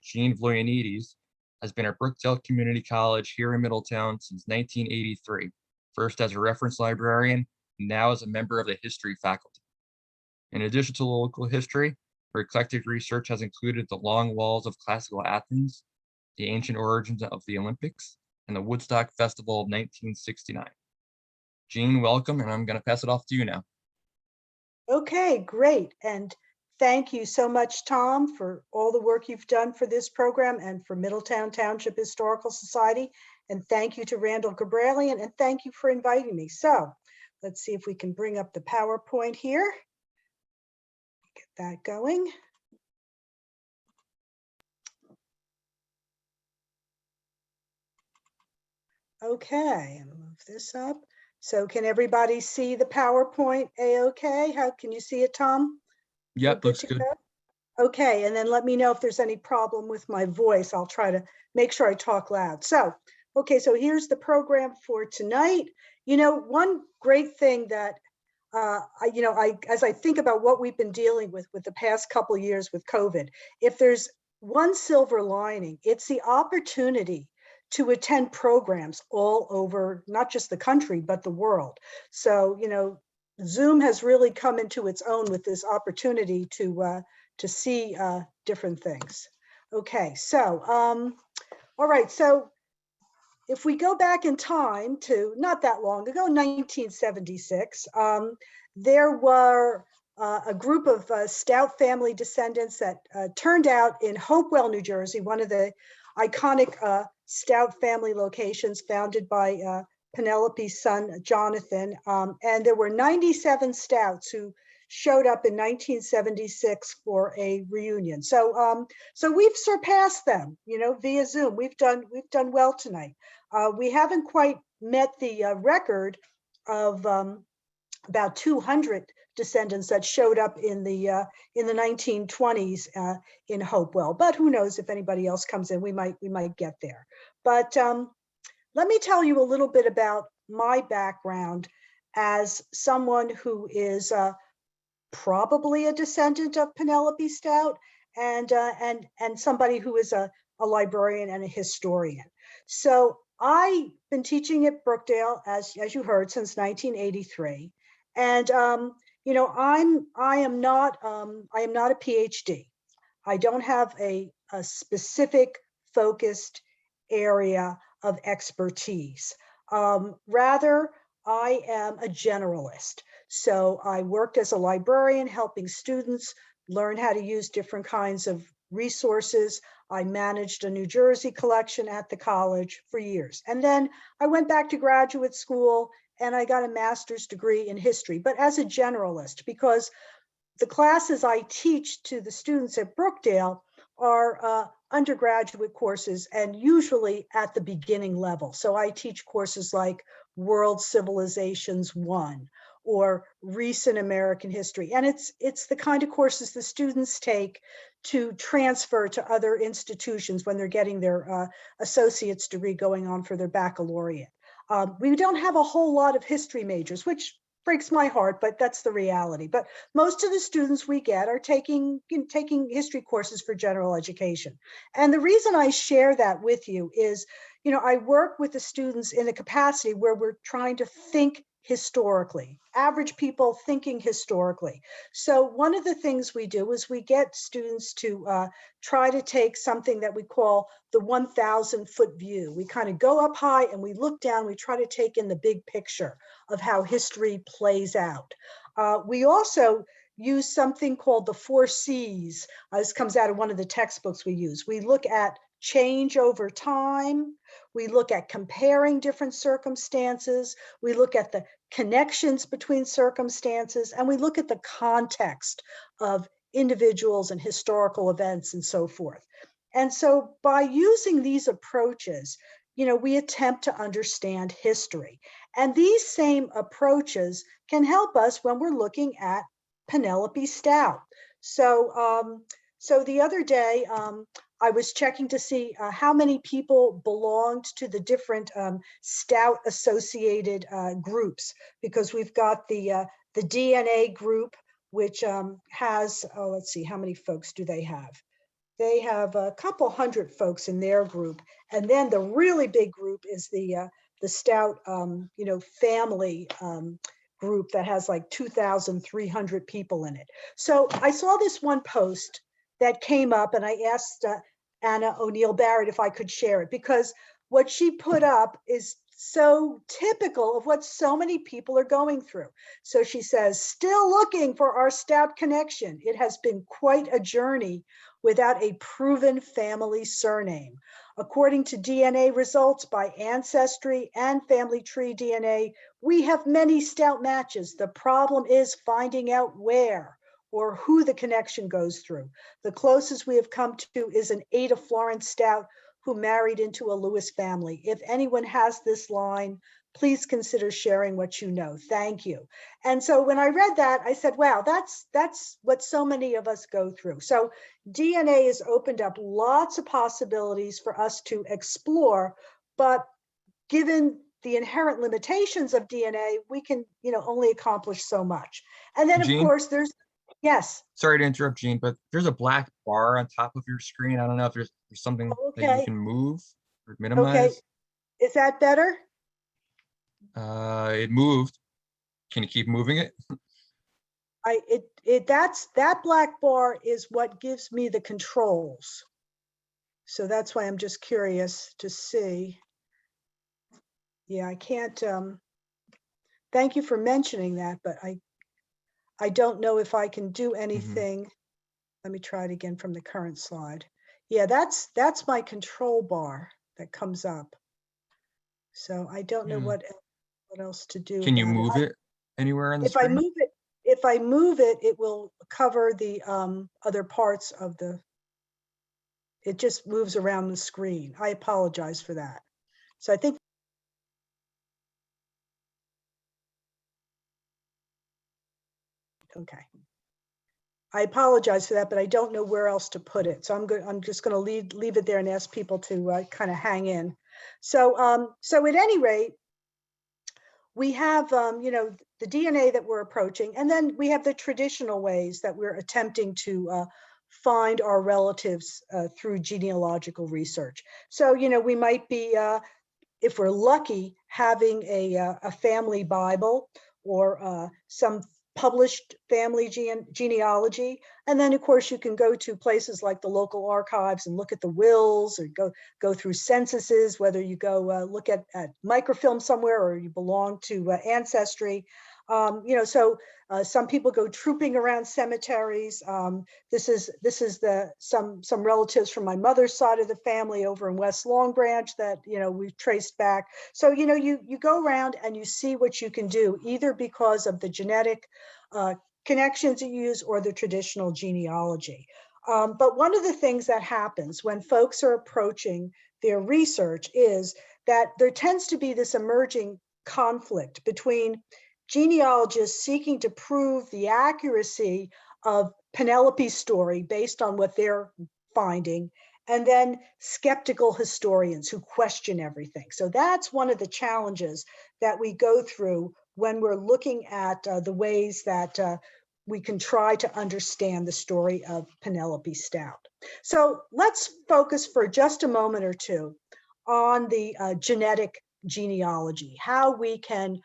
Jeanne Vloyanetes, has been at Brookdale Community College here in Middletown since 1983, first as a reference librarian, and now as a member of the history faculty. In addition to local history, her eclectic research has included the long walls of classical Athens, the ancient origins of the Olympics, and the Woodstock Festival of 1969. Jeanne, welcome, and I'm going to pass it off to you now. Okay, great. And thank you so much, Tom, for all the work you've done for this program and for Middletown Township Historical Society. And thank you to Randall Gabralian, and thank you for inviting me. So let's see if we can bring up the PowerPoint here. Get that going. Okay, and move this up. So can everybody see the PowerPoint A-okay? How can you see it, Tom? Yep, looks good. Okay, and then let me know if there's any problem with my voice. I'll try to make sure I talk loud. So, okay, so here's the program for tonight. You know, one great thing that, as I think about what we've been dealing with the past couple of years with COVID, if there's one silver lining, it's the opportunity to attend programs all over, not just the country, but the world. So, you know, Zoom has really come into its own with this opportunity to see different things. Okay, so, all right, so if we go back in time to not that long ago, 1976, there were a group of Stout family descendants that turned out in Hopewell, New Jersey, one of the iconic Stout family locations founded by Penelope's son, Jonathan. And there were 97 Stouts who showed up in 1976 for a reunion. So, so we've surpassed them, you know, via Zoom. We've done well tonight. We haven't quite met the record of about 200 descendants that showed up in the 1920s in Hopewell. But who knows, if anybody else comes in, we might get there. But let me tell you a little bit about my background as someone who is probably a descendant of Penelope Stout and somebody who is a librarian and a historian. So I've been teaching at Brookdale, as you heard, since 1983. And you know, I am not a PhD. I don't have a specific focused area of expertise. Rather, I am a generalist. So I worked as a librarian, helping students learn how to use different kinds of resources. I managed a New Jersey collection at the college for years. And then I went back to graduate school and I got a master's degree in history, but as a generalist, because the classes I teach to the students at Brookdale are undergraduate courses and usually at the beginning level. So I teach courses like World Civilizations 1 or Recent American History. And it's the kind of courses the students take to transfer to other institutions when they're getting their associate's degree going on for their baccalaureate. We don't have a whole lot of history majors, which breaks my heart, but that's the reality. But most of the students we get are taking history courses for general education. And the reason I share that with you is, you know, I work with the students in a capacity where we're trying to think historically, average people thinking historically. So one of the things we do is we get students to try to take something that we call the 1,000-foot view. We kind of go up high and we look down, we try to take in the big picture of how history plays out. We also use something called the 4 C's. This comes out of one of the textbooks we use. We look at change over time. We look at comparing different circumstances. We look at the connections between circumstances, and we look at the context of individuals and historical events and so forth. And so by using these approaches, you know, we attempt to understand history. And these same approaches can help us when we're looking at Penelope Stout. So, so the other day, I was checking to see how many people belonged to the different Stout associated groups, because we've got the DNA group, which has, oh, let's see, how many folks do they have? they have a couple hundred folks in their group. And then the really big group is the Stout, family group that has like 2,300 people in it. So I saw this one post that came up, and I asked Anna O'Neill Barrett if I could share it, because what she put up is so typical of what so many people are going through. So she says, still looking for our Stout connection. It has been quite a journey without a proven family surname. According to DNA results by Ancestry and Family Tree DNA, we have many Stout matches. The problem is finding out where or who the connection goes through. The closest we have come to is an Ada Florence Stout who married into a Lewis family. If anyone has this line, please consider sharing what you know. Thank you. And so when I read that, I said, wow, that's what so many of us go through. So DNA has opened up lots of possibilities for us to explore, but given the inherent limitations of DNA, we can, only accomplish so much. And then of Jeanne? course there's, yes. Sorry to interrupt, Jeanne, but there's a black bar on top of your screen. I don't know if there's something that you Okay. can move or Okay. minimize. Is that better? It moved. Can you keep moving it? That black bar is what gives me the controls. So that's why I'm just curious to see. Yeah, I can't, thank you for mentioning that, but I don't know if I can do anything. Let me try it again from the current slide. Yeah, that's my control bar that comes up. So I don't know what else to do. Can you about move it anywhere on the If I screen? move it, it will cover the other parts of it just moves around the screen. I apologize for that. So I think, okay. I apologize for that, but I don't know where else to put it. So I'm just going to leave it there and ask people to kind of hang in. So so at any rate, we have the DNA that we're approaching, and then we have the traditional ways that we're attempting to find our relatives through genealogical research. So we might be, if we're lucky, having a family Bible or some published family genealogy. And then of course you can go to places like the local archives and look at the wills, or go through censuses, whether you go look at microfilm somewhere or you belong to Ancestry. So some people go trooping around cemeteries. This is some relatives from my mother's side of the family over in West Long Branch that we've traced back. So you go around and you see what you can do, either because of the genetic connections you use or the traditional genealogy. But one of the things that happens when folks are approaching their research is that there tends to be this emerging conflict between genealogists seeking to prove the accuracy of Penelope's story based on what they're finding, and then skeptical historians who question everything. So that's one of the challenges that we go through when we're looking at the ways that we can try to understand the story of Penelope Stout. So let's focus for just a moment or two on the genetic genealogy, how we can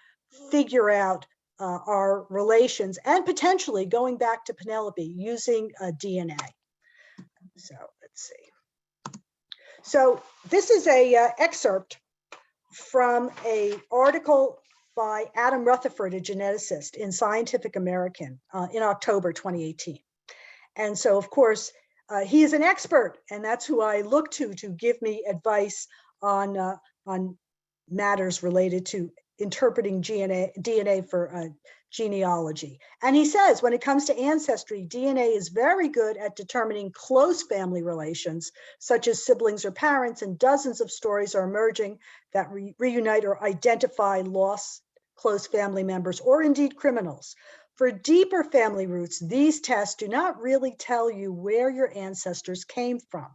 figure out our relations, and potentially going back to Penelope using DNA. So let's see. So this is a excerpt from an article by Adam Rutherford, a geneticist, in Scientific American in October 2018. And so, of course, he is an expert, and that's who I look to give me advice on matters related to interpreting DNA for genealogy. And he says, when it comes to ancestry, DNA is very good at determining close family relations, such as siblings or parents, and dozens of stories are emerging that reunite or identify lost close family members, or indeed criminals. For deeper family roots, these tests do not really tell you where your ancestors came from.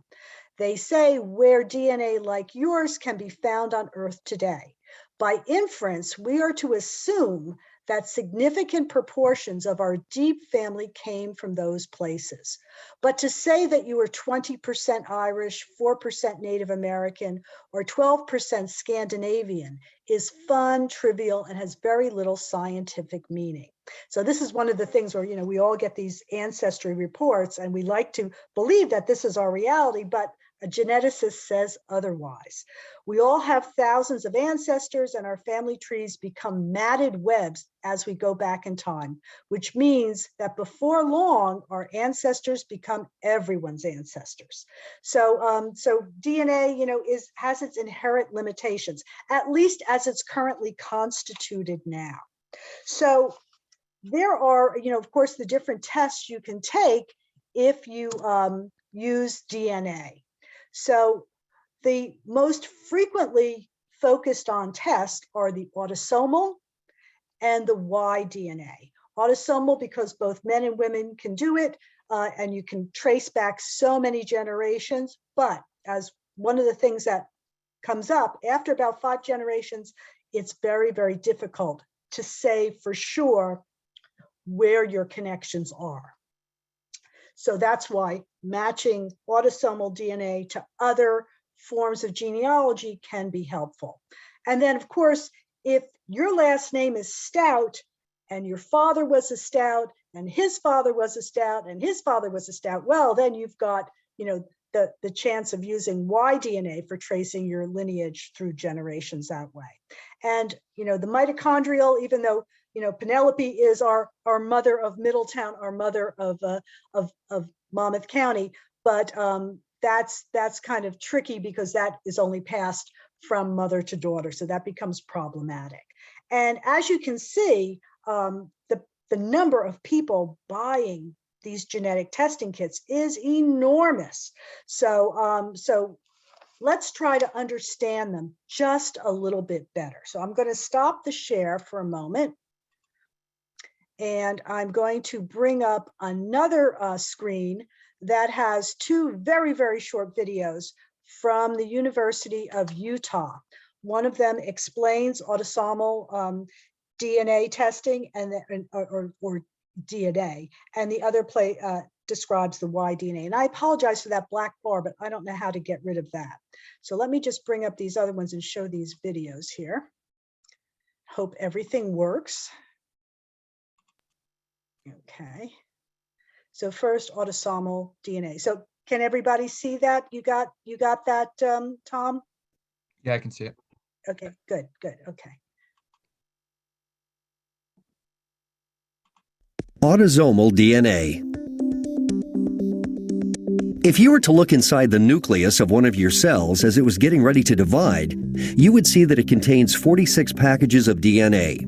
They say where DNA like yours can be found on Earth today. By inference, we are to assume that significant proportions of our deep family came from those places. But to say that you were 20% Irish, 4% Native American, or 12% Scandinavian is fun, trivial, and has very little scientific meaning. So this is one of the things where, we all get these ancestry reports and we like to believe that this is our reality, but a geneticist says otherwise. We all have thousands of ancestors, and our family trees become matted webs as we go back in time, which means that before long, our ancestors become everyone's ancestors. So, DNA, has its inherent limitations, at least as it's currently constituted now. So there are, of course, the different tests you can take if you use DNA. So the most frequently focused on tests are the autosomal and the Y-DNA. Autosomal because both men and women can do it, and you can trace back so many generations. But as one of the things that comes up after about 5 generations, it's very, very difficult to say for sure where your connections are. So that's why matching autosomal DNA to other forms of genealogy can be helpful. And then, of course, if your last name is Stout and your father was a Stout and his father was a Stout and his father was a Stout, well, then you've got, the chance of using Y-DNA for tracing your lineage through generations that way. And, the mitochondrial, even though, Penelope is our mother of Middletown, our mother of Monmouth County, but that's kind of tricky because that is only passed from mother to daughter, so that becomes problematic. And as you can see, the number of people buying these genetic testing kits is enormous. So let's try to understand them just a little bit better. So I'm going to stop the share for a moment. And I'm going to bring up another screen that has 2 very, very short videos from the University of Utah. One of them explains autosomal DNA testing or DNA, and the other describes the Y-DNA. And I apologize for that black bar, but I don't know how to get rid of that. So let me just bring up these other ones and show these videos here. Hope everything works. Okay, so first autosomal DNA. So can everybody see that? You got that, Tom? Yeah, I can see it. Okay, good, okay. Autosomal DNA. If you were to look inside the nucleus of one of your cells as it was getting ready to divide, you would see that it contains 46 packages of DNA.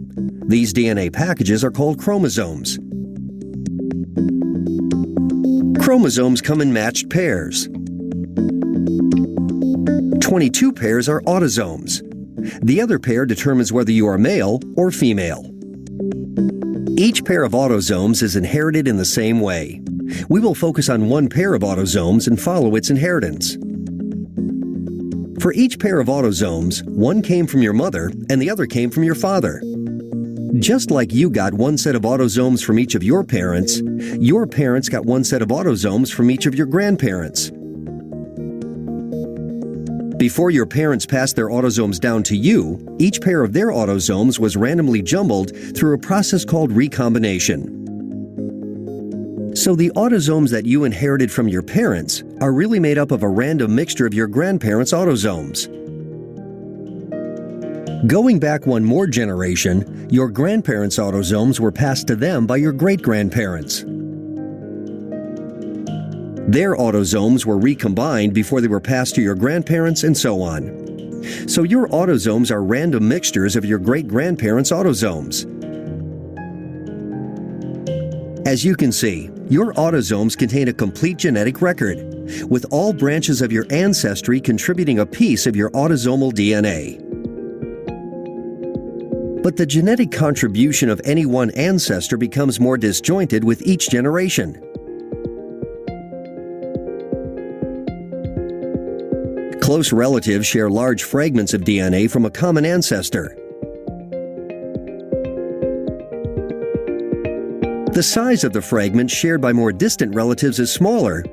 These DNA packages are called chromosomes. Chromosomes come in matched pairs. 22 pairs are autosomes. The other pair determines whether you are male or female. Each pair of autosomes is inherited in the same way. We will focus on one pair of autosomes and follow its inheritance. For each pair of autosomes, one came from your mother and the other came from your father. Just like you got one set of autosomes from each of your parents got one set of autosomes from each of your grandparents. Before your parents passed their autosomes down to you, each pair of their autosomes was randomly jumbled through a process called recombination. So the autosomes that you inherited from your parents are really made up of a random mixture of your grandparents' autosomes. Going back one more generation, your grandparents' autosomes were passed to them by your great-grandparents. Their autosomes were recombined before they were passed to your grandparents, and so on. So your autosomes are random mixtures of your great-grandparents' autosomes. As you can see, your autosomes contain a complete genetic record, with all branches of your ancestry contributing a piece of your autosomal DNA. But the genetic contribution of any one ancestor becomes more disjointed with each generation. Close relatives share large fragments of DNA from a common ancestor. The size of the fragment shared by more distant relatives is smaller,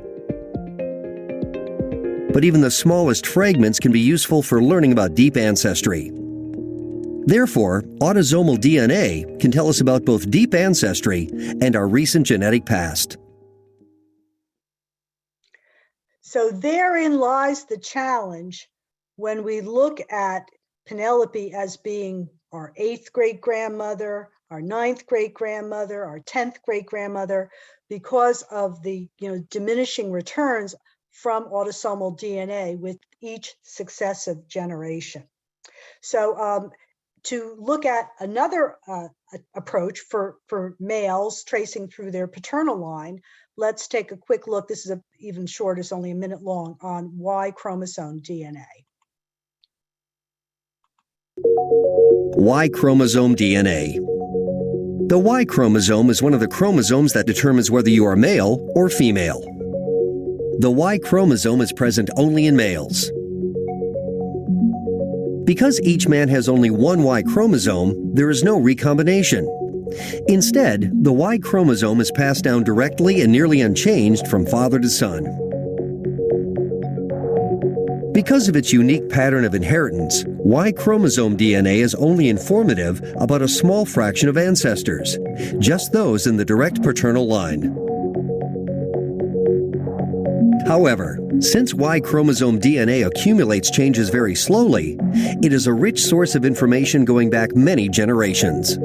but even the smallest fragments can be useful for learning about deep ancestry. Therefore, autosomal DNA can tell us about both deep ancestry and our recent genetic past. So therein lies the challenge when we look at Penelope as being our 8th great-grandmother, our 9th great-grandmother, our 10th great-grandmother, because of the diminishing returns from autosomal DNA with each successive generation. So to look at another approach for males tracing through their paternal line, let's take a quick look. This is even short, it's only a minute long, on Y chromosome DNA. Y chromosome DNA. The Y chromosome is one of the chromosomes that determines whether you are male or female. The Y chromosome is present only in males. Because each man has only one Y chromosome, there is no recombination. Instead, the Y chromosome is passed down directly and nearly unchanged from father to son. Because of its unique pattern of inheritance, Y chromosome DNA is only informative about a small fraction of ancestors, just those in the direct paternal line. However, since Y chromosome DNA accumulates changes very slowly, it is a rich source of information going back many generations.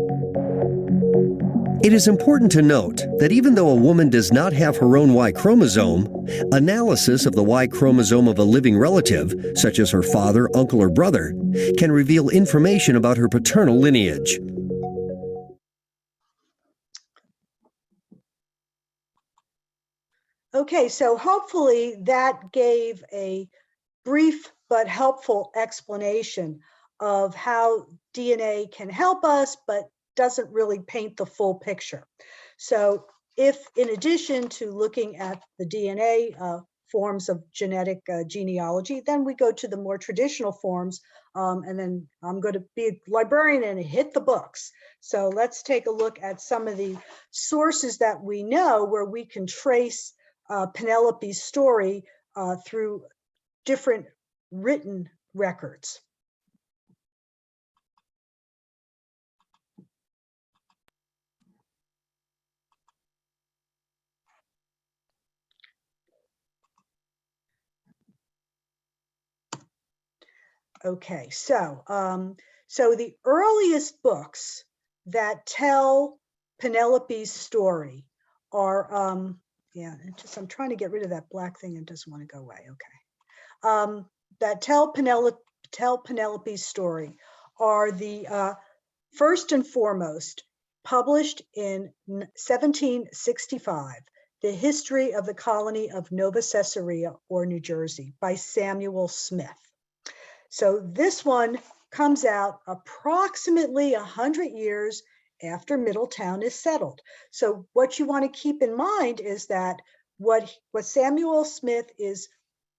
It is important to note that even though a woman does not have her own Y chromosome, analysis of the Y chromosome of a living relative, such as her father, uncle, or brother, can reveal information about her paternal lineage. Okay, so hopefully that gave a brief but helpful explanation of how DNA can help us, but doesn't really paint the full picture. So if in addition to looking at the DNA forms of genetic genealogy, then we go to the more traditional forms, and then I'm going to be a librarian and hit the books. So let's take a look at some of the sources that we know where we can trace Penelope's story through different written records. Okay, so the earliest books that tell Penelope's story are yeah, I'm trying to get rid of that black thing and it doesn't want to go away. Okay, that tell Penelope's story are the first and foremost published in 1765, The History of the Colony of Nova Caesarea or New Jersey by Samuel Smith. So this one comes out approximately 100 years after Middletown is settled. So what you want to keep in mind is that what Samuel Smith is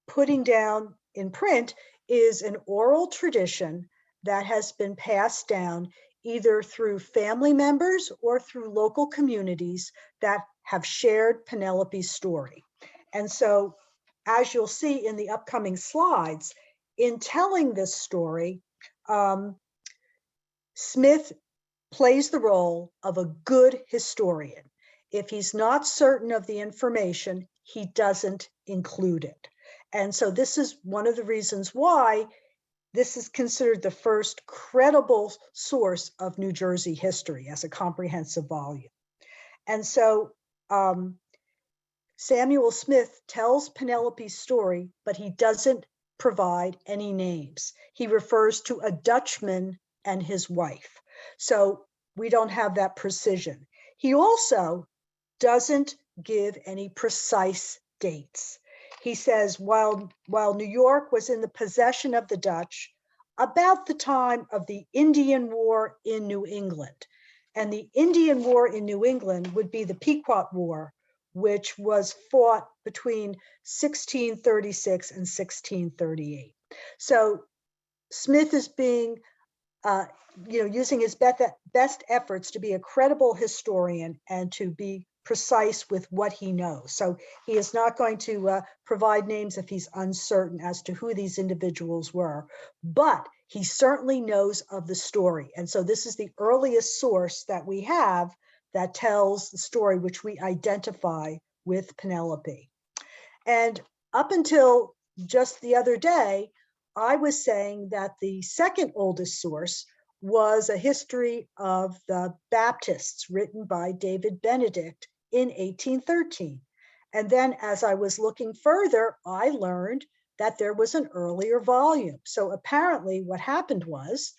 putting down in print is an oral tradition that has been passed down either through family members or through local communities that have shared Penelope's story. And so, as you'll see in the upcoming slides, in telling this story, Smith plays the role of a good historian. If he's not certain of the information, he doesn't include it. And so this is one of the reasons why this is considered the first credible source of New Jersey history as a comprehensive volume. And so Samuel Smith tells Penelope's story, but he doesn't provide any names. He refers to a Dutchman and his wife. So we don't have that precision. He also doesn't give any precise dates. He says, while New York was in the possession of the Dutch, about the time of the Indian War in New England. And the Indian War in New England would be the Pequot War, which was fought between 1636 and 1638. So Smith is being using his best efforts to be a credible historian and to be precise with what he knows. So he is not going to provide names if he's uncertain as to who these individuals were, but he certainly knows of the story. And so this is the earliest source that we have that tells the story, which we identify with Penelope. And up until just the other day, I was saying that the second oldest source was a history of the Baptists written by David Benedict in 1813. And then as I was looking further, I learned that there was an earlier volume. So apparently what happened was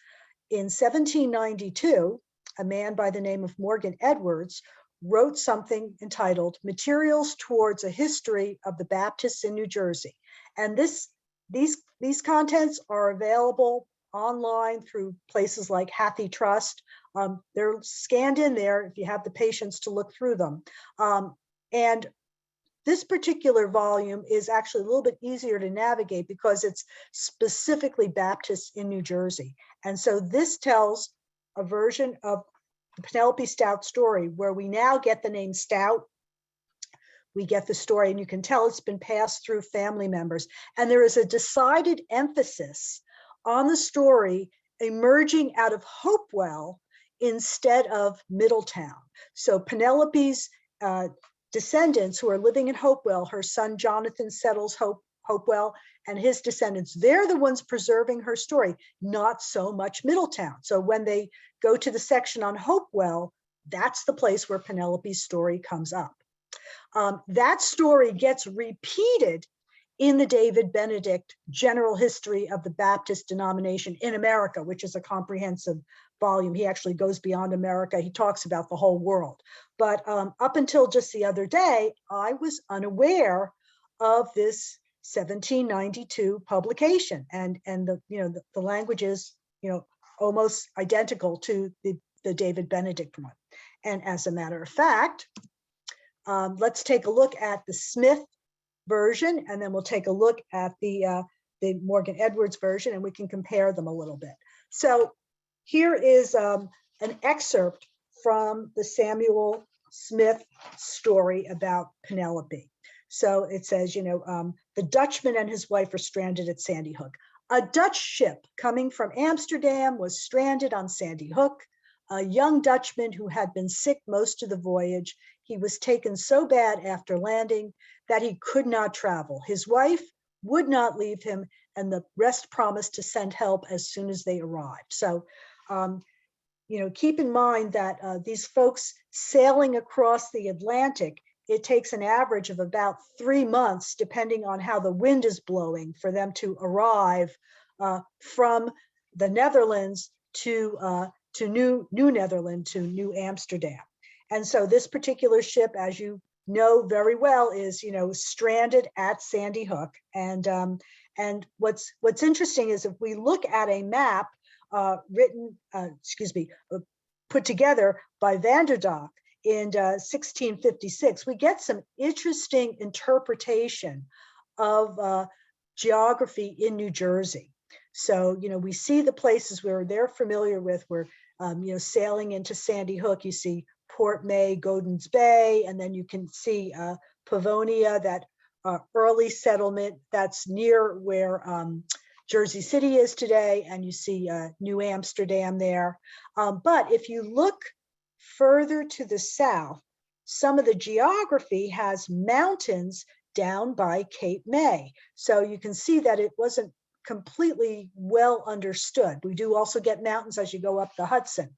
in 1792, a man by the name of Morgan Edwards wrote something entitled Materials Towards a History of the Baptists in New Jersey. And these contents are available online through places like Hathi Trust. They're scanned in there if you have the patience to look through them. And this particular volume is actually a little bit easier to navigate because it's specifically Baptists in New Jersey. And so this tells a version of the Penelope Stout story where we now get the name Stout. We get the story, and you can tell it's been passed through family members. And there is a decided emphasis on the story emerging out of Hopewell instead of Middletown. So Penelope's descendants who are living in Hopewell, her son Jonathan settles Hopewell, and his descendants, they're the ones preserving her story, not so much Middletown. So when they go to the section on Hopewell, that's the place where Penelope's story comes up. That story gets repeated in the David Benedict General History of the Baptist Denomination in America, which is a comprehensive volume. He actually goes beyond America. He talks about the whole world. But up until just the other day, I was unaware of this 1792 publication, and the language is almost identical to the David Benedict one. And as a matter of fact, let's take a look at the Smith version, and then we'll take a look at the Morgan Edwards version, and we can compare them a little bit. So here is an excerpt from the Samuel Smith story about Penelope. So it says, the Dutchman and his wife are stranded at Sandy Hook. A Dutch ship coming from Amsterdam was stranded on Sandy Hook. A young Dutchman who had been sick most of the voyage. He was taken so bad after landing that he could not travel. His wife would not leave him, and the rest promised to send help as soon as they arrived. So, keep in mind that these folks sailing across the Atlantic, it takes an average of about 3 months, depending on how the wind is blowing, for them to arrive from the Netherlands to New Netherland, to New Amsterdam. And so this particular ship, as you know very well, is stranded at Sandy Hook. And what's interesting is if we look at a map put together by Vanderdock in 1656, we get some interesting interpretation of geography in New Jersey. So, we see the places where they're familiar with, where, sailing into Sandy Hook, you see Port May, Godin's Bay, and then you can see Pavonia, that early settlement that's near where Jersey City is today, and you see New Amsterdam there. But if you look further to the south, some of the geography has mountains down by Cape May. So you can see that it wasn't completely well understood. We do also get mountains as you go up the Hudson.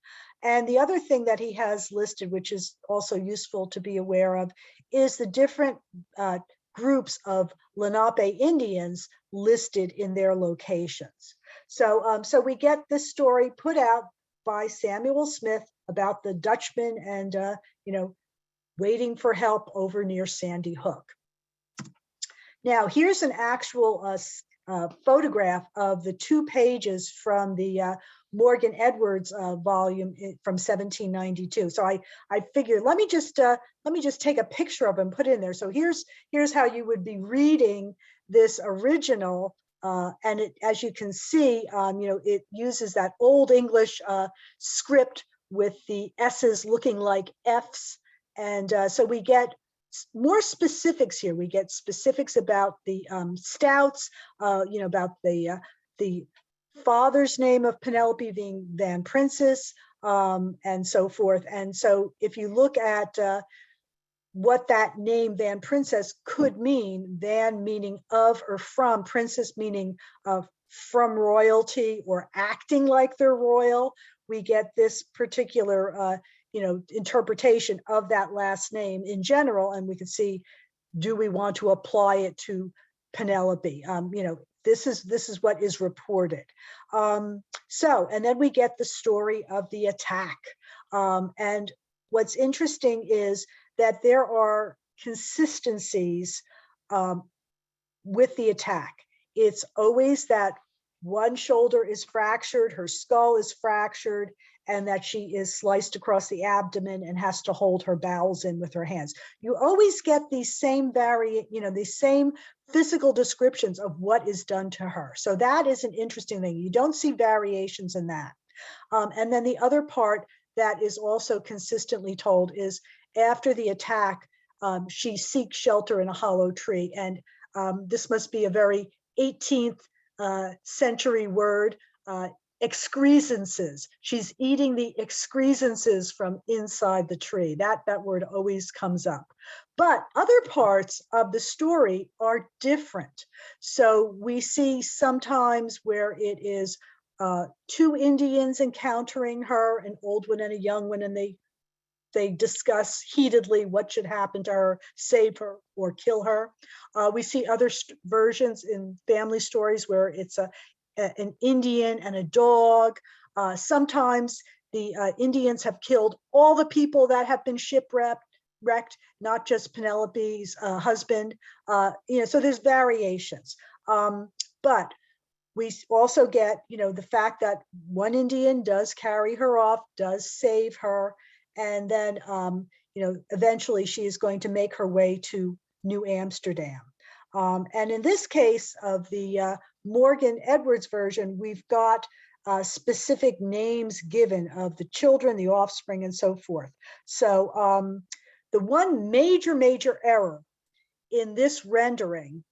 And the other thing that he has listed, which is also useful to be aware of, is the different groups of Lenape Indians listed in their locations. So, so we get this story put out by Samuel Smith about the Dutchman and, waiting for help over near Sandy Hook. Now, here's an actual photograph of the 2 pages from the Morgan Edwards volume from 1792. So I figured, let me just take a picture of it and put it in there. So here's how you would be reading this original And it, as you can see, it uses that old English script with the S's looking like F's. And so we get more specifics here. We get specifics about the Stouts, about the father's name of Penelope being Van Princess, and so forth. And so if you look at what that name Van Princess could mean, Van meaning of or from, Princess meaning from royalty or acting like they're royal, we get this particular interpretation of that last name in general, and we can see, do we want to apply it to Penelope? This is what is reported. And then we get the story of the attack. And what's interesting is that there are consistencies with the attack. It's always that one shoulder is fractured, her skull is fractured, and that she is sliced across the abdomen and has to hold her bowels in with her hands. You always get these same these same physical descriptions of what is done to her. So that is an interesting thing. You don't see variations in that. And then the other part that is also consistently told is after the attack, she seeks shelter in a hollow tree. And this must be a very 18th century word, excrescences. She's eating the excrescences from inside the tree. That word always comes up. But other parts of the story are different. So we see sometimes where it is two Indians encountering her, an old one and a young one, and they discuss heatedly what should happen to her, save her or kill her. We see other versions in family stories where it's an Indian and a dog. Sometimes the Indians have killed all the people that have been shipwrecked, not just Penelope's husband. So there's variations. But we also get, the fact that one Indian does carry her off, does save her, and then, eventually she is going to make her way to New Amsterdam. And in this case of the Morgan Edwards version, we've got specific names given of the children, the offspring, and so forth. So the one major error in this rendering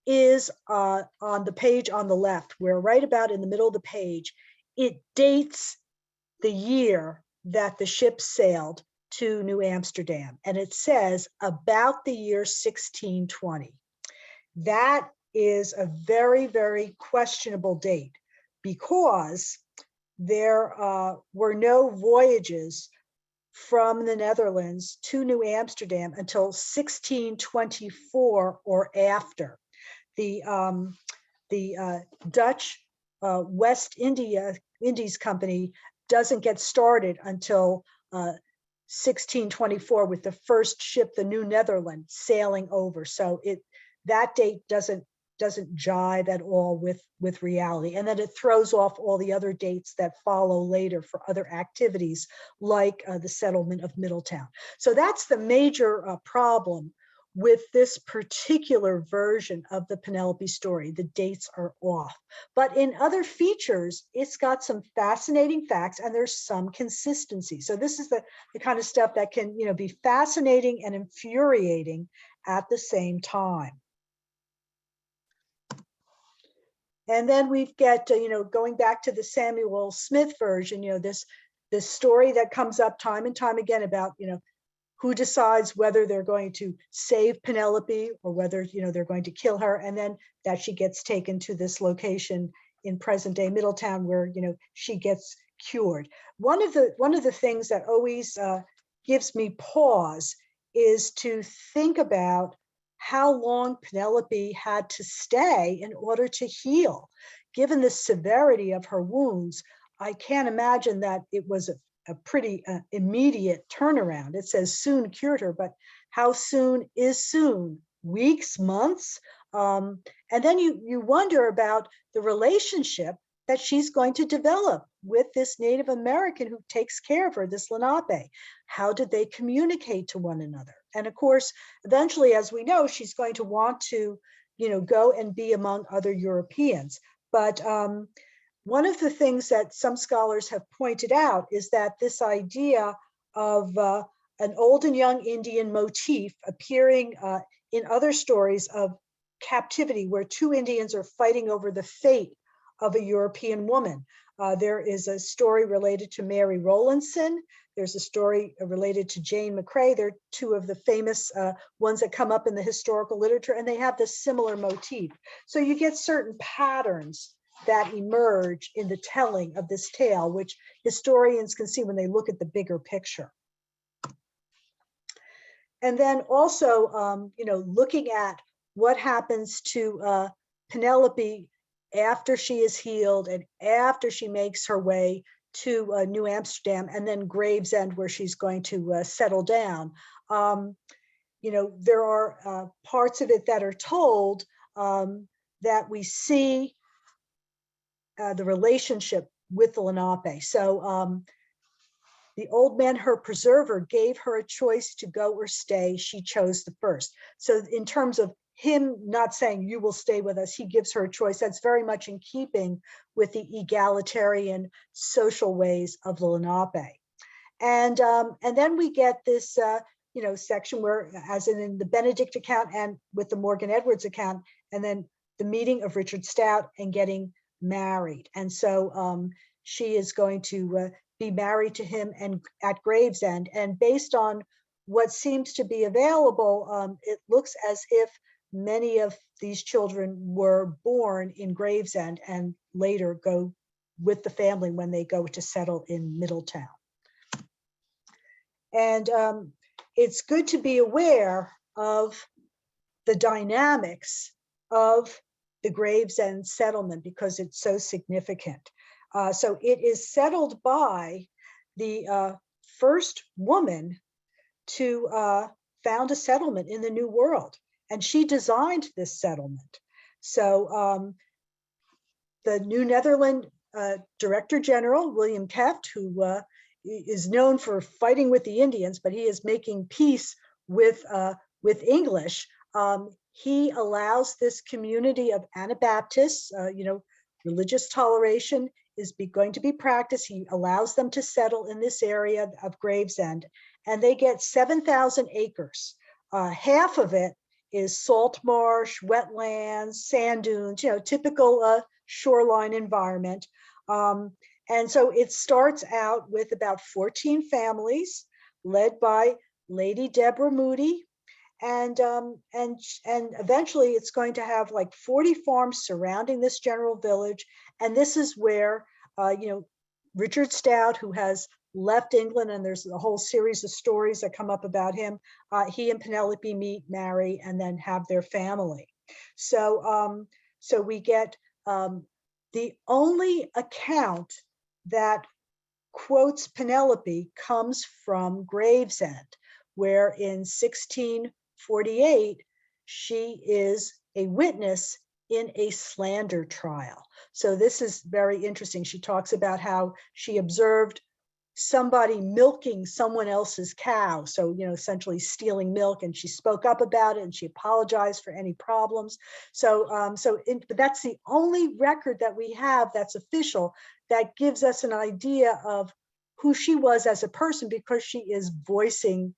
is on the page on the left, where right about in the middle of the page, it dates the year that the ship sailed to New Amsterdam. And it says about the year 1620. That is a very, very questionable date because there were no voyages from the Netherlands to New Amsterdam until 1624 or after. The Dutch West Indies Company doesn't get started until 1624 with the first ship, the New Netherland, sailing over. So that date doesn't jive at all with reality. And then it throws off all the other dates that follow later for other activities like the settlement of Middletown. So that's the major problem with this particular version of the Penelope story. The dates are off. But in other features, it's got some fascinating facts and there's some consistency. So this is the kind of stuff that can be fascinating and infuriating at the same time. And then we've got, going back to the Samuel Smith version, this story that comes up time and time again about, who decides whether they're going to save Penelope or whether, they're going to kill her, and then that she gets taken to this location in present day Middletown where, she gets cured. One of the things that always gives me pause is to think about how long Penelope had to stay in order to heal. Given the severity of her wounds, I can't imagine that it was a pretty immediate turnaround. It says soon cured her, but how soon is soon? Weeks, months? And then you wonder about the relationship that she's going to develop with this Native American who takes care of her, this Lenape. How did they communicate to one another? And of course, eventually, as we know, she's going to want to, go and be among other Europeans. But one of the things that some scholars have pointed out is that this idea of an old and young Indian motif appearing in other stories of captivity, where two Indians are fighting over the fate of a European woman. There is a story related to Mary Rowlandson. There's a story related to Jane McCrae. They're two of the famous ones that come up in the historical literature, and they have this similar motif. So you get certain patterns that emerge in the telling of this tale, which historians can see when they look at the bigger picture. And then also, looking at what happens to Penelope after she is healed and after she makes her way to New Amsterdam and then Gravesend, where she's going to settle down. There are parts of it that are told that we see the relationship with the Lenape. So the old man, her preserver, gave her a choice to go or stay. She chose the first. So in terms of him not saying you will stay with us, he gives her a choice. That's very much in keeping with the egalitarian social ways of the Lenape. And then we get this section where, as in the Benedict account and with the Morgan Edwards account, and then the meeting of Richard Stout and getting married. And so she is going to be married to him and at Gravesend. And based on what seems to be available, it looks as if many of these children were born in Gravesend and later go with the family when they go to settle in Middletown. And it's good to be aware of the dynamics of the Gravesend settlement because it's so significant. So it is settled by the first woman to found a settlement in the New World. And she designed this settlement. So the New Netherland Director General, William Teft, who is known for fighting with the Indians, but he is making peace with English. He allows this community of Anabaptists, religious toleration is going to be practiced. He allows them to settle in this area of Gravesend, and they get 7,000 acres. Half of it is salt marsh, wetlands, sand dunes, typical shoreline environment. And so it starts out with about 14 families led by Lady Deborah Moody. And eventually it's going to have like 40 farms surrounding this general village. And this is where, Richard Stout, who has left England, and there's a whole series of stories that come up about him, he and Penelope meet, marry, and then have their family. So, so we get the only account that quotes Penelope comes from Gravesend, where in 1648, she is a witness in a slander trial. So this is very interesting. She talks about how she observed somebody milking someone else's cow. So, essentially stealing milk, and she spoke up about it and she apologized for any problems. So, but that's the only record that we have that's official that gives us an idea of who she was as a person, because she is voicing,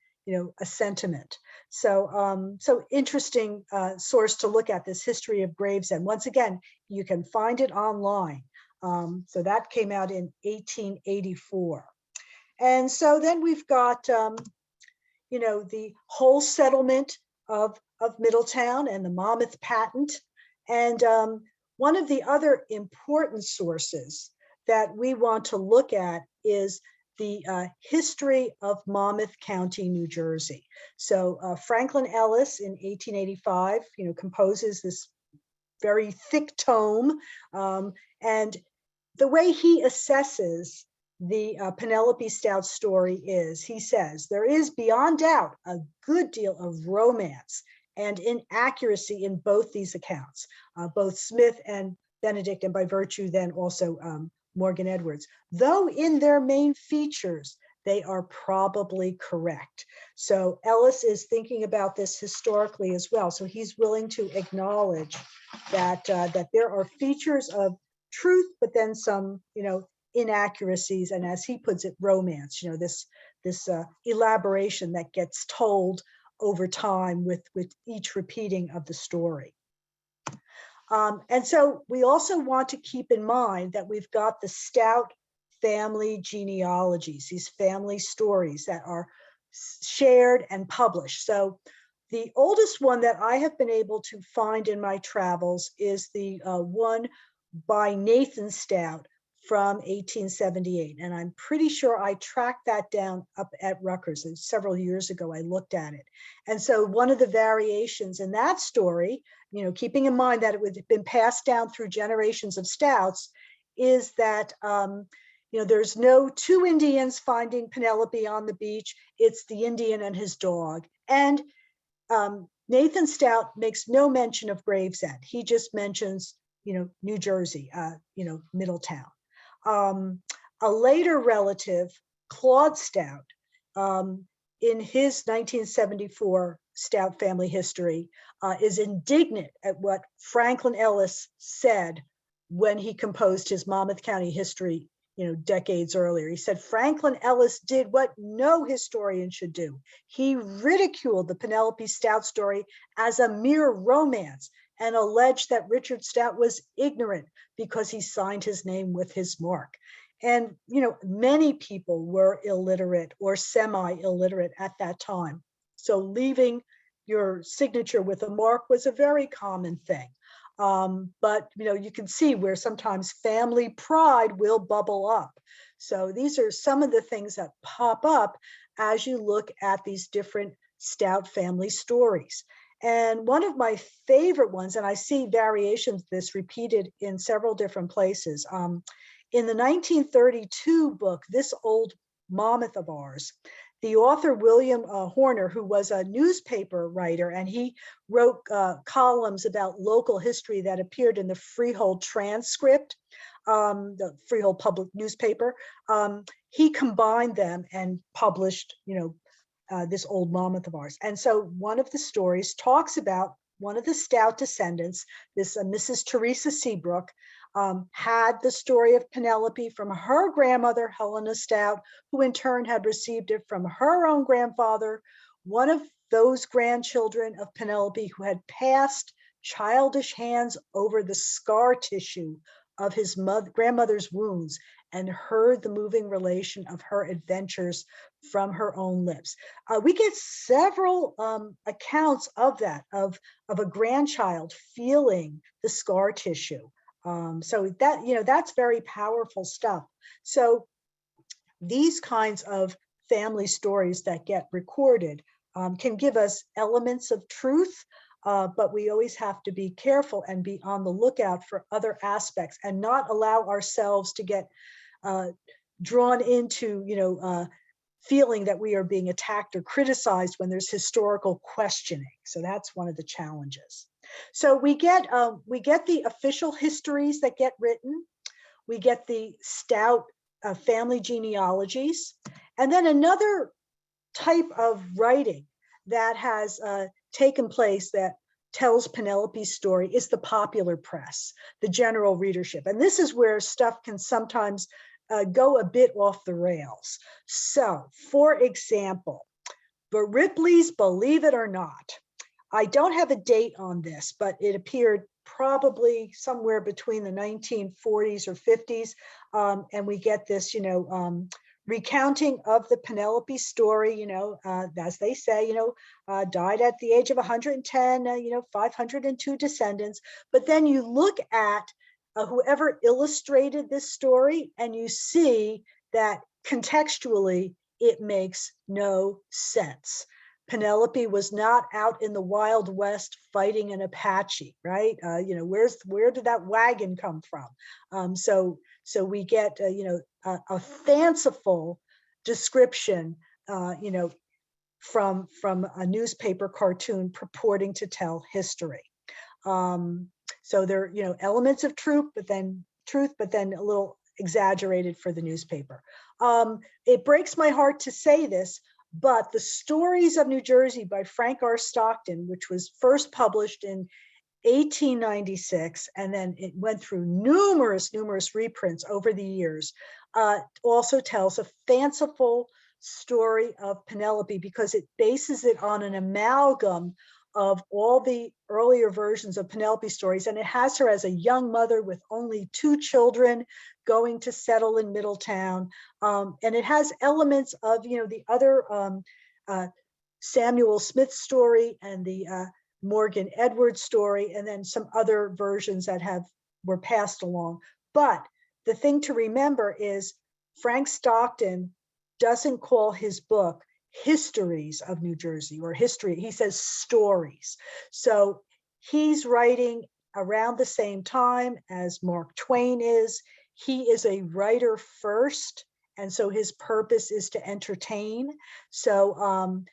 a sentiment. So, so interesting source to look at, this history of Gravesend. Once again, you can find it online. So that came out in 1884. And so then we've got, the whole settlement of Middletown and the Monmouth Patent. And one of the other important sources that we want to look at is the history of Monmouth County, New Jersey. So Franklin Ellis in 1885, composes this very thick tome. And the way he assesses the Penelope Stout story is, he says, there is beyond doubt a good deal of romance and inaccuracy in both these accounts, both Smith and Benedict, and by virtue then also Morgan Edwards. Though in their main features, they are probably correct. So Ellis is thinking about this historically as well. So he's willing to acknowledge that that there are features of truth, but then some, inaccuracies, and as he puts it, romance. This elaboration that gets told over time with each repeating of the story. And so we also want to keep in mind that we've got the Stout family genealogies, these family stories that are shared and published. So the oldest one that I have been able to find in my travels is the one by Nathan Stout from 1878. And I'm pretty sure I tracked that down up at Rutgers. Several years ago, I looked at it. And so one of the variations in that story, keeping in mind that it would have been passed down through generations of Stouts, is that there's no two Indians finding Penelope on the beach. It's the Indian and his dog. And Nathan Stout makes no mention of Gravesend. He just mentions, New Jersey, Middletown. A later relative, Claude Stout, in his 1974 Stout family history, is indignant at what Franklin Ellis said when he composed his Monmouth County history, decades earlier. He said Franklin Ellis did what no historian should do. He ridiculed the Penelope Stout story as a mere romance and alleged that Richard Stout was ignorant because he signed his name with his mark. And, many people were illiterate or semi-illiterate at that time. So leaving your signature with a mark was a very common thing. But, you can see where sometimes family pride will bubble up. So these are some of the things that pop up as you look at these different Stout family stories. And one of my favorite ones, and I see variations of this repeated in several different places. In the 1932 book, This Old Monmouth of Ours, the author William Horner, who was a newspaper writer, and he wrote columns about local history that appeared in the Freehold Transcript, the Freehold public newspaper. He combined them and published, This Old Monmouth of Ours. And so one of the stories talks about one of the Stout descendants, this Mrs. Teresa Seabrook, had the story of Penelope from her grandmother, Helena Stout, who in turn had received it from her own grandfather, one of those grandchildren of Penelope who had passed childish hands over the scar tissue of his grandmother's wounds and heard the moving relation of her adventures from her own lips. We get several accounts of that, of a grandchild feeling the scar tissue. So that, that's very powerful stuff. So these kinds of family stories that get recorded can give us elements of truth, but we always have to be careful and be on the lookout for other aspects and not allow ourselves to get drawn into, feeling that we are being attacked or criticized when there's historical questioning. So that's one of the challenges. So we get the official histories that get written. We get the Stout family genealogies. And then another type of writing that has taken place that tells Penelope's story is the popular press, the general readership. And this is where stuff can sometimes go a bit off the rails. So, for example, but Ripley's Believe It or Not. I don't have a date on this, but it appeared probably somewhere between the 1940s or 50s. And we get this, recounting of the Penelope story, as they say, died at the age of 110, 502 descendants. But then you look at whoever illustrated this story and you see that contextually it makes no sense. Penelope was not out in the Wild West fighting an Apache, right? Where did that wagon come from? So we get a fanciful description, from a newspaper cartoon purporting to tell history. So there, elements of truth, but then a little exaggerated for the newspaper. It breaks my heart to say this, but the Stories of New Jersey by Frank R. Stockton, which was first published in 1896, and then it went through numerous reprints over the years, also tells a fanciful story of Penelope because it bases it on an amalgam of all the earlier versions of Penelope stories. And it has her as a young mother with only 2 children going to settle in Middletown. And it has elements of, the other Samuel Smith story and the Morgan Edwards story, and then some other versions that were passed along. But the thing to remember is Frank Stockton doesn't call his book Histories of New Jersey or history. He says stories. So he's writing around the same time as Mark Twain is. He is a writer first, and so his purpose is to entertain. So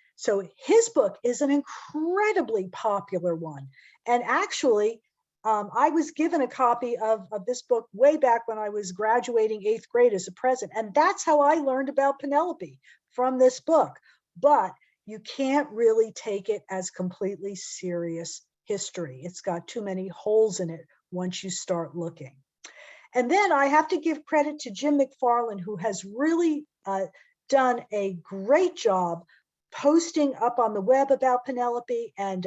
his book is an incredibly popular one. And actually, I was given a copy of this book way back when I was graduating 8th grade as a present. And that's how I learned about Penelope, from this book. But you can't really take it as completely serious history. It's got too many holes in it once you start looking. And then I have to give credit to Jim McFarland, who has really done a great job posting up on the web about Penelope and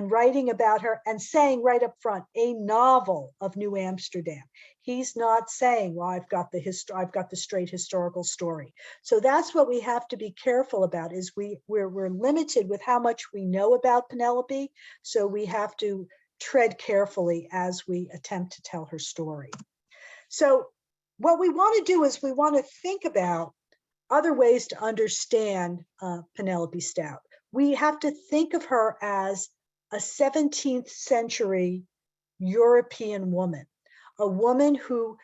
writing about her and saying right up front, a novel of New Amsterdam. He's not saying, well, I've got the straight historical story. So that's what we have to be careful about, is we're limited with how much we know about Penelope. So we have to tread carefully as we attempt to tell her story. So what we want to do is we want to think about other ways to understand Penelope Stout. We have to think of her as a 17th century European woman, a woman who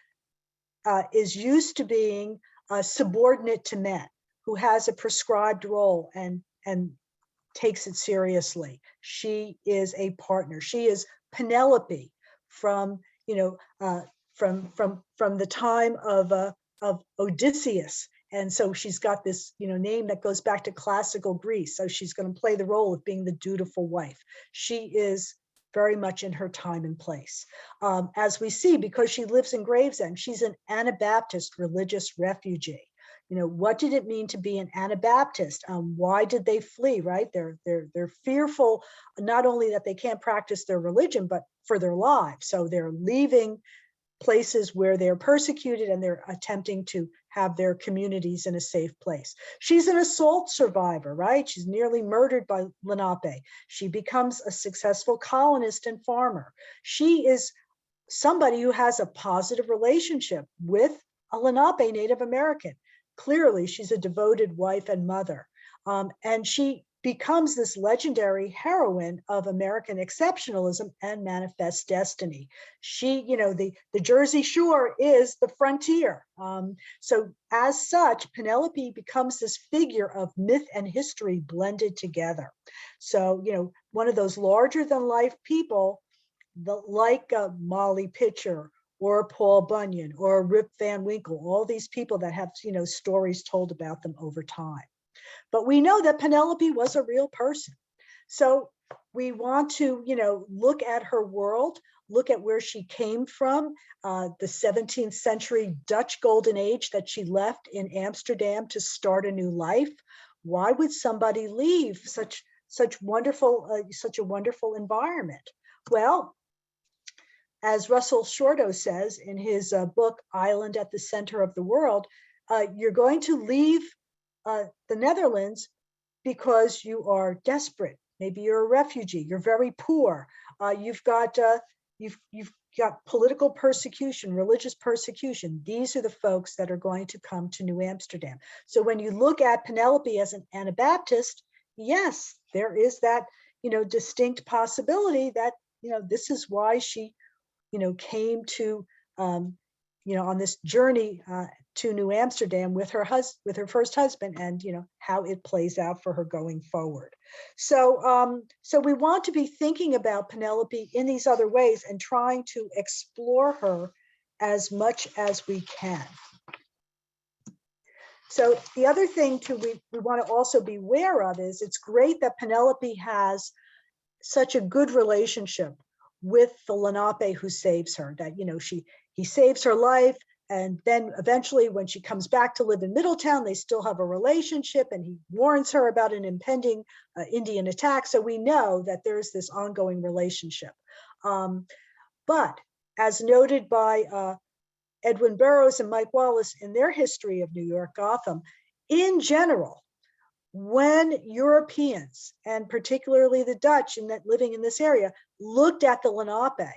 is used to being subordinate to men, who has a prescribed role and takes it seriously. She is a partner. She is Penelope from from the time of Odysseus. And so she's got this, name that goes back to classical Greece. So she's going to play the role of being the dutiful wife. She is very much in her time and place. As we see, because she lives in Gravesend, she's an Anabaptist religious refugee. What did it mean to be an Anabaptist? Why did they flee, right? They're fearful, not only that they can't practice their religion, but for their lives. So they're leaving places where they're persecuted and they're attempting to have their communities in a safe place. She's an assault survivor, right? She's nearly murdered by Lenape. She becomes a successful colonist and farmer. She is somebody who has a positive relationship with a Lenape Native American. Clearly, she's a devoted wife and mother. And she becomes this legendary heroine of American exceptionalism and manifest destiny. She, the Jersey Shore is the frontier. So as such, Penelope becomes this figure of myth and history blended together. So, one of those larger than life people, like Molly Pitcher or Paul Bunyan or Rip Van Winkle, all these people that have, stories told about them over time. But we know that Penelope was a real person. So we want to, look at her world, look at where she came from, the 17th century Dutch golden age that she left in Amsterdam to start a new life. Why would somebody leave such a wonderful environment? Well, as Russell Shorto says in his book, Island at the Center of the World, you're going to leave the Netherlands because you are desperate. Maybe you're a refugee. You're very poor. You've got political persecution, religious persecution. These are the folks that are going to come to New Amsterdam. So when you look at Penelope as an Anabaptist, yes, there is that distinct possibility that this is why she came to on this journey to New Amsterdam with her first husband, and how it plays out for her going forward. So we want to be thinking about Penelope in these other ways and trying to explore her as much as we can. So the other thing we want to also be aware of is it's great that Penelope has such a good relationship with the Lenape who saves her, that, he saves her life. And then eventually when she comes back to live in Middletown, they still have a relationship, and he warns her about an impending Indian attack. So we know that there's this ongoing relationship. But as noted by Edwin Burroughs and Mike Wallace in their history of New York, Gotham, in general, when Europeans, and particularly the Dutch living in this area, looked at the Lenape,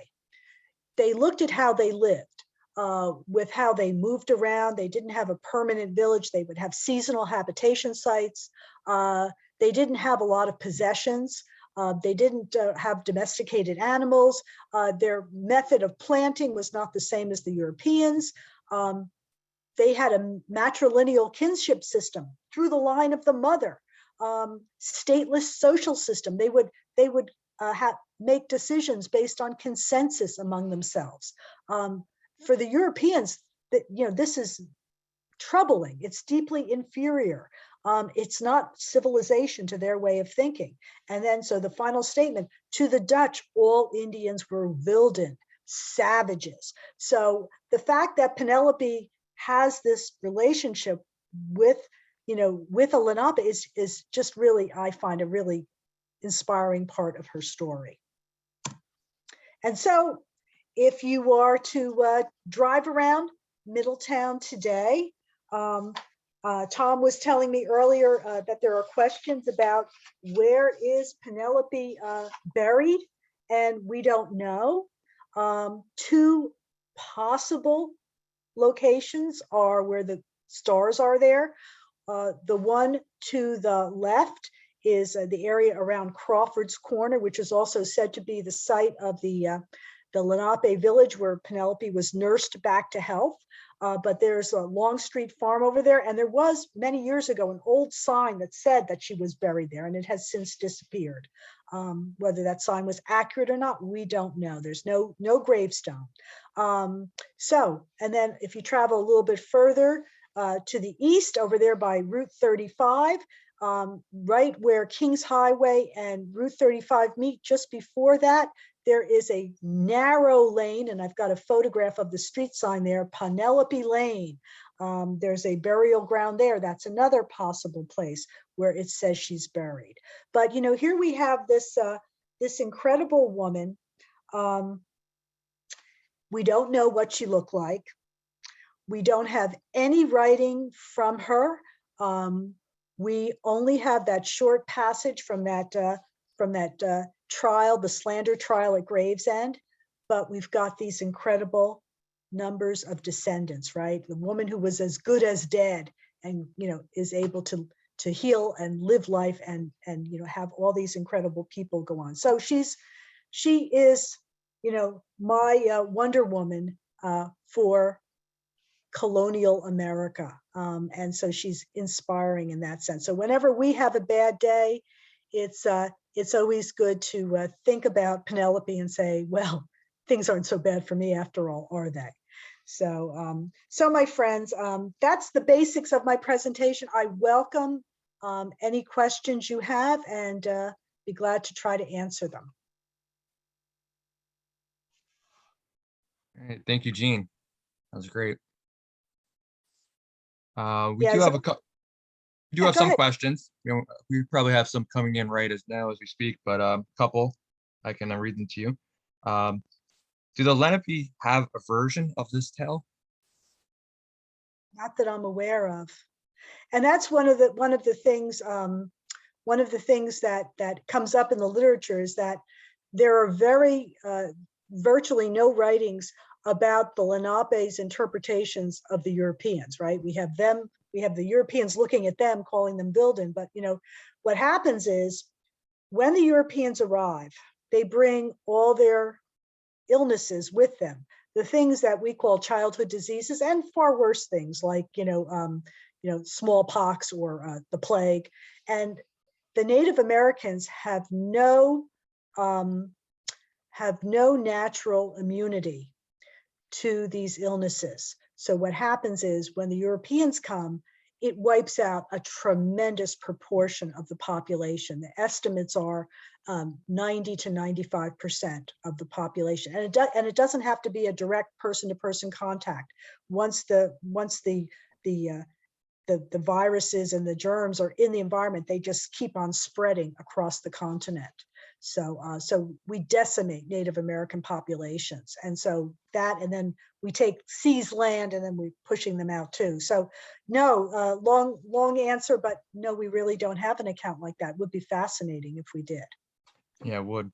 they looked at how they lived, with how they moved around. They didn't have a permanent village. They would have seasonal habitation sites. They didn't have a lot of possessions. They didn't have domesticated animals. Their method of planting was not the same as the Europeans. They had a matrilineal kinship system through the line of the mother, stateless social system. They would make decisions based on consensus among themselves. For the Europeans, this is troubling. It's deeply inferior. It's not civilization to their way of thinking. And then, so the final statement, to the Dutch, all Indians were wilden, savages. So the fact that Penelope has this relationship with a Lenape is just really, I find, a really inspiring part of her story. And so if you are to drive around Middletown today, Tom was telling me earlier that there are questions about where is Penelope buried, and we don't know. Two possible locations are where the stars are there. The one to the left is the area around Crawford's Corner, which is also said to be the site of the Lenape village where Penelope was nursed back to health. But there's a Longstreet Farm over there, and there was many years ago an old sign that said that she was buried there, and it has since disappeared. Whether that sign was accurate or not, we don't know. There's no gravestone. And then if you travel a little bit further to the east, over there by Route 35, right where Kings Highway and Route 35 meet, just before that, there is a narrow lane, and I've got a photograph of the street sign there, Penelope Lane. There's a burial ground there. That's another possible place where it says she's buried. But here we have this incredible woman. We don't know what she looked like. We don't have any writing from her. We only have that short passage from that trial, the slander trial at Gravesend, but we've got these incredible numbers of descendants, right? The woman who was as good as dead, and is able to heal and live life and have all these incredible people go on. So she is my Wonder Woman for colonial America, and so she's inspiring in that sense. So whenever we have a bad day, it's always good to think about Penelope and say, well, things aren't so bad for me after all, are they? So, my friends, that's the basics of my presentation. I welcome any questions you have, and be glad to try to answer them. All right, thank you, Jeanne. That was great. We Yeah, do so- have Yeah, have go some ahead. questions. We probably have some coming in right as we speak, but a couple I can read them to you. Do the Lenape have a version of this tale? Not that I'm aware of, and that's one of the things that comes up in the literature is that there are virtually no writings about the Lenape's interpretations of the Europeans, right? We have the Europeans looking at them, calling them Wilden, but what happens is when the Europeans arrive, they bring all their illnesses with them, the things that we call childhood diseases, and far worse things like smallpox or the plague. And the Native Americans have no natural immunity to these illnesses. So what happens is when the Europeans come, it wipes out a tremendous proportion of the population. The estimates are 90 to 95% of the population, and it doesn't have to be a direct person-to-person contact. Once the viruses and the germs are in the environment, they just keep on spreading across the continent. So we decimate Native American populations, and so that, and then we take seized land and then we're pushing them out too. So no, long answer, but no, we really don't have an account like that. Would be fascinating if we did. Yeah, it would.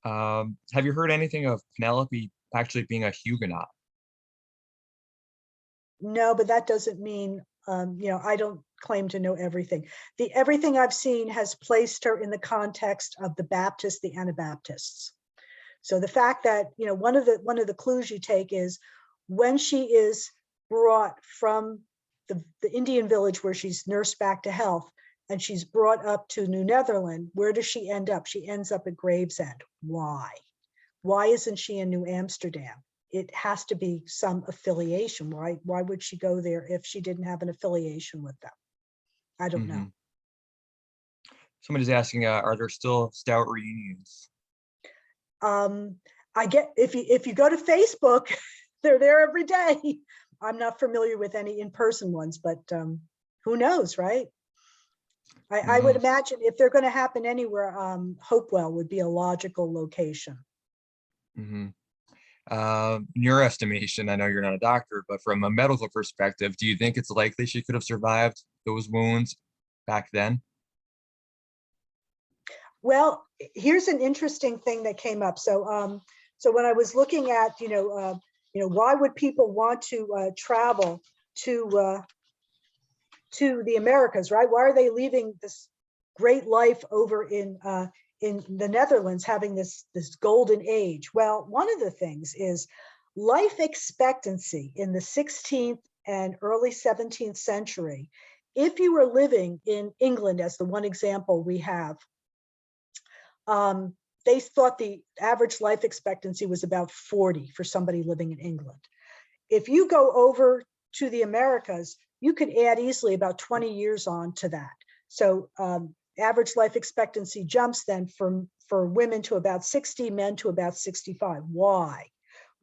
Have you heard anything of Penelope actually being a Huguenot? No, but that doesn't mean, I don't claim to know everything. Everything I've seen has placed her in the context of the Baptists, the Anabaptists. So the fact that, one of the clues you take is when she is brought from the Indian village where she's nursed back to health, and she's brought up to New Netherland, where does she end up? She ends up at Gravesend. Why? Why isn't she in New Amsterdam? It has to be some affiliation. Why would she go there if she didn't have an affiliation with them? I don't know. Somebody's asking, are there still Stout reunions? I get, if you go to Facebook, they're there every day. I'm not familiar with any in-person ones, but who knows, right? I would imagine if they're going to happen anywhere, Hopewell would be a logical location. In your estimation, I know you're not a doctor, but from a medical perspective, do you think it's likely she could have survived those wounds back then? Well, here's an interesting thing that came up. So, so when I was looking at, why would people want to travel to the Americas, right? Why are they leaving this great life over in the Netherlands, having this golden age? Well, one of the things is life expectancy in the 16th and early 17th century. If you were living in England, as the one example we have, they thought the average life expectancy was about 40 for somebody living in England. If you go over to the Americas, you could add easily about 20 years on to that. So average life expectancy jumps then for women to about 60, men to about 65. Why?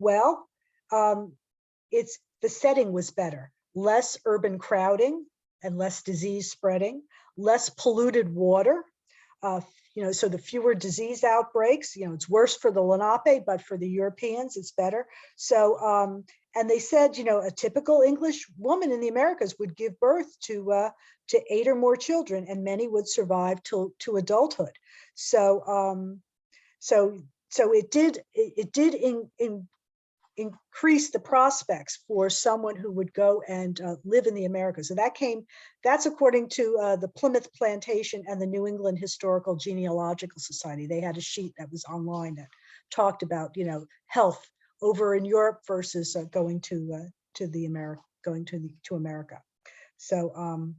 Well, the setting was better. Less urban crowding and less disease spreading, less polluted water. So the fewer disease outbreaks, it's worse for the Lenape, but for the Europeans, it's better. So, and they said, a typical English woman in the Americas would give birth to 8 or more children, and many would survive to adulthood. So, so it did increase the prospects for someone who would go and live in the Americas. So that's according to the Plymouth Plantation and the New England Historical Genealogical Society. They had a sheet that was online that talked about, health over in Europe versus going to America. So,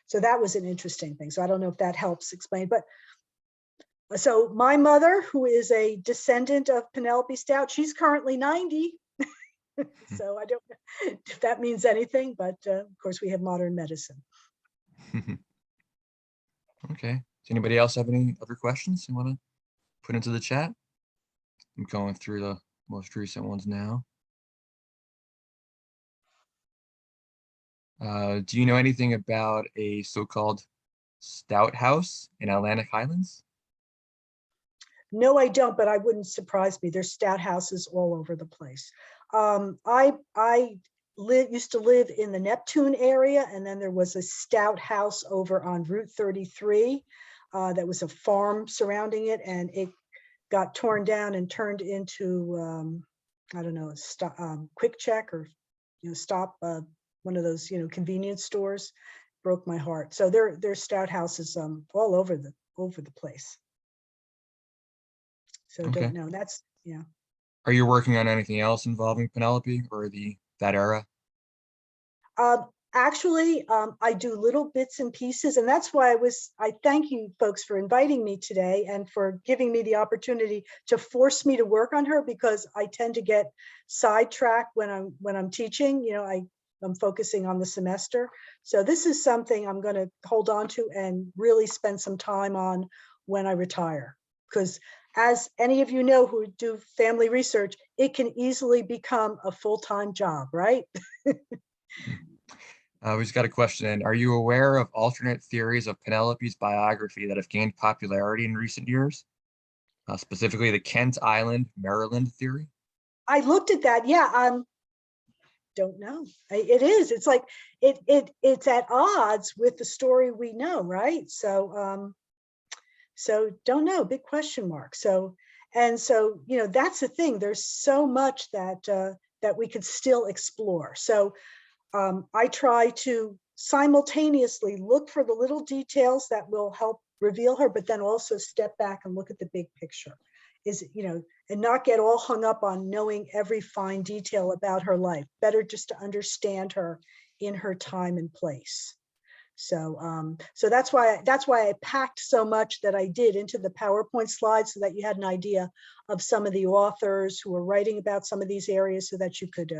so that was an interesting thing. So I don't know if that helps explain, but so my mother, who is a descendant of Penelope Stout, she's currently 90. So I don't know if that means anything, but of course we have modern medicine. Okay. Does anybody else have any other questions you want to put into the chat? I'm going through the most recent ones now. Do you know anything about a so-called Stout House in Atlantic Highlands? No, I don't, but I wouldn't surprise me. There's Stout houses all over the place. I used to live in the Neptune area, and then there was a Stout house over on Route 33 that was a farm surrounding it, and it got torn down and turned into, I don't know, Quick Check or Stop, one of those convenience stores. Broke my heart. So there's Stout houses all over the place. So Okay. don't know. That's, yeah. Are you working on anything else involving Penelope or that era? Actually, I do little bits and pieces, and that's why I thank you folks for inviting me today and for giving me the opportunity to force me to work on her, because I tend to get sidetracked when I'm teaching. I'm focusing on the semester. So this is something I'm going to hold on to and really spend some time on when I retire, because as any of you know who do family research, it can easily become a full-time job, right? We just got a question in. Are you aware of alternate theories of Penelope's biography that have gained popularity in recent years? Specifically the Kent Island, Maryland theory? I looked at that. Yeah, don't know. It is. It's like it's at odds with the story we know, right? So don't know. Big question mark. So that's the thing. There's so much that we could still explore. So I try to simultaneously look for the little details that will help reveal her, but then also step back and look at the big picture. And not get all hung up on knowing every fine detail about her life. Better just to understand her in her time and place. So that's why I packed so much that I did into the PowerPoint slides, so that you had an idea of some of the authors who were writing about some of these areas, so that you could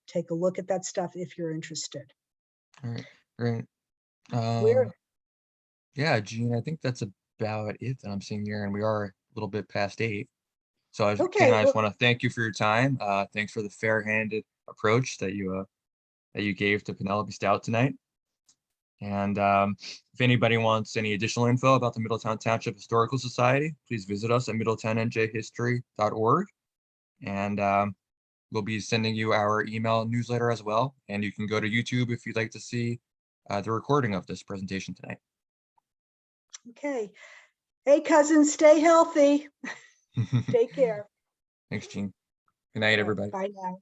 take a look at that stuff if you're interested. All right, great. Where Yeah, Jeanne, I think that's about it that I'm seeing here, and we are a little bit past 8. So I Okay, just well, want to thank you for your time. Thanks for the fair-handed approach that you gave to Penelope Stout tonight. And if anybody wants any additional info about the Middletown Township Historical Society, please visit us at middletownnjhistory.org. And we'll be sending you our email newsletter as well. And you can go to YouTube if you'd like to see the recording of this presentation tonight. okay. Hey, cousins, stay healthy. Take care. Thanks, Jeanne. Good night, everybody. Bye now.